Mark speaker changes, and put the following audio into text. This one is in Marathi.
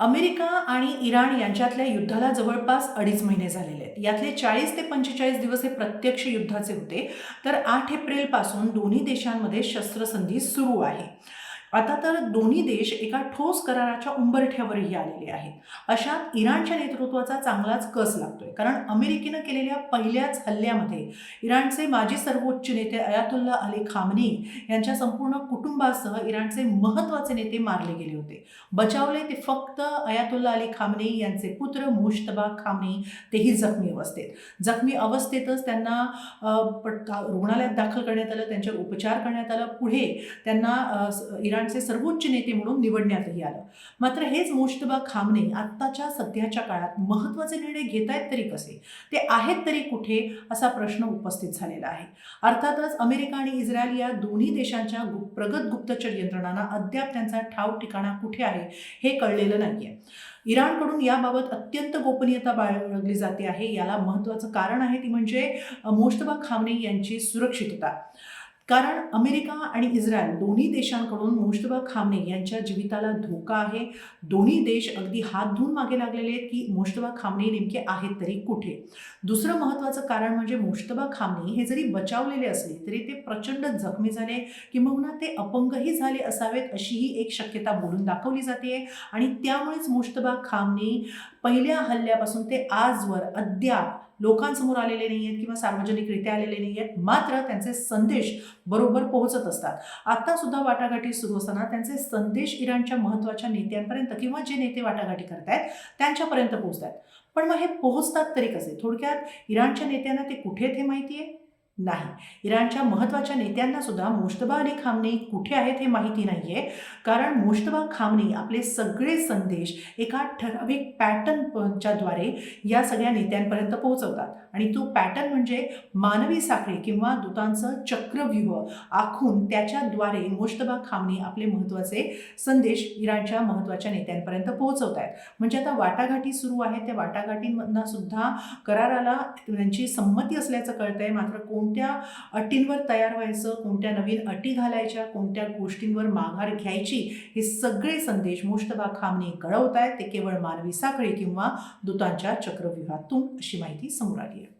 Speaker 1: अमेरिका आणि इराण यांच्यातल्या युद्धाला जवळपास 2.5 महिने झालेले आहेत. यातले 40 ते 45 दिवस हे प्रत्यक्ष युद्धाचे होते. तर 8 एप्रिलपासून दोन्ही देशांमध्ये शस्त्रसंधी सुरू आहे. आता तर दोन्ही देश एका ठोस कराराच्या उंबरठ्यावरही आलेले आहेत. अशात इराणच्या नेतृत्वाचा चांगलाच कस लागतोय. कारण अमेरिकेनं केलेल्या पहिल्याच हल्ल्यामध्ये इराणचे माजी सर्वोच्च नेते अयातुल्ला अली खामनी यांच्या संपूर्ण कुटुंबासह इराणचे महत्त्वाचे नेते मारले गेले होते. बचावले ते फक्त अयातुल्ला अली खामनी यांचे पुत्र मुश्तबा खामनी, तेही जखमी अवस्थेत. जखमी अवस्थेतच त्यांना रुग्णालयात दाखल करण्यात आलं, त्यांच्यावर उपचार करण्यात आलं. पुढे त्यांना इराणचे सर्वोच्च नेते म्हणून निवडण्यातही आलं. मात्र हेच मुश्तबा खामने आत्ताच्या सध्याच्या काळात महत्त्वाचे निर्णय घेत आहेत तरी कसे, ते आहेत तरी कुठे, असा प्रश्न उपस्थित झालेला आहे. अर्थातच अमेरिका आणि इस्रायल या दोन्ही देशांच्या प्रगत गुप्तचर यंत्रणांना अद्याप त्यांचा ठाव ठिकाणा कुठे आहे हे कळलेलं नाहीये. इराणकडून याबाबत अत्यंत गोपनीयता बाळगली जाते आहे. याला महत्त्वाचं कारण आहे ती म्हणजे मुश्तबा खामने यांची सुरक्षितता. कारण अमेरिका आणि इस्रायल दोन्ही देशांकडून मुश्तबा खामने यांच्या जीविताला धोका आहे. दोन्ही देश अगदी हात धुवून मागे लागलेले आहेत की मुश्तबा खामने नेमके आहेत तरी कुठे. दुसरं महत्त्वाचं कारण म्हणजे मुश्तबा खामने हे जरी बचावलेले असले तरी ते प्रचंड जखमी झाले, किंबहुना ते अपंगही झाले असावेत अशीही एक शक्यता बोलून दाखवली जाते. आणि त्यामुळेच मुश्तबा खामने पहिल्या हल्ल्यापासून ते आजवर अद्याप लोकांसमोर आलेले नाही आहेत किंवा सार्वजनिकरित्या आलेले नाही आहेत. मात्र त्यांचे संदेश बरोबर पोहोचत असतात. आता सुद्धा वाटाघाटी सुरू असताना त्यांचे संदेश इराणच्या महत्त्वाच्या नेत्यांपर्यंत किंवा जे नेते वाटाघाटी करतायत त्यांच्यापर्यंत पोहोचतात. पण मग हे पोहोचतात तरी कसे? थोडक्यात इराणच्या नेत्यांना ते कुठे आहेत हे माहिती आहे? नाही. इराणच्या महत्त्वाच्या नेत्यांना सुद्धा मुश्तबा अली खामने कुठे आहेत हे माहिती नाही आहे. कारण मुश्तबा खामने आपले सगळे संदेश एका ठराविक पॅटर्नच्या द्वारे या सगळ्या नेत्यांपर्यंत पोहोचवतात. आणि तो पॅटर्न म्हणजे मानवी साखळी किंवा दूतांचं चक्रव्यूह आखून त्याच्याद्वारे मुश्तबा खामने आपले महत्त्वाचे संदेश इराणच्या महत्त्वाच्या नेत्यांपर्यंत पोहोचवत आहेत. म्हणजे आता वाटाघाटी सुरू आहेत. त्या वाटाघाटींमधनं सुद्धा कराराला त्यांची संमती असल्याचं कळतंय. मात्र कोणत्या अटींवर तयार व्हायचं, कोणत्या नवीन अटी घालायच्या, कोणत्या गोष्टींवर माघार घ्यायची, हे सगळे संदेश मुश्तबा खामने कळवत आहेत. ते केवळ मानवी साखळी किंवा दूतांच्या चक्रव्यूहातून, अशी माहिती समोर आली आहे.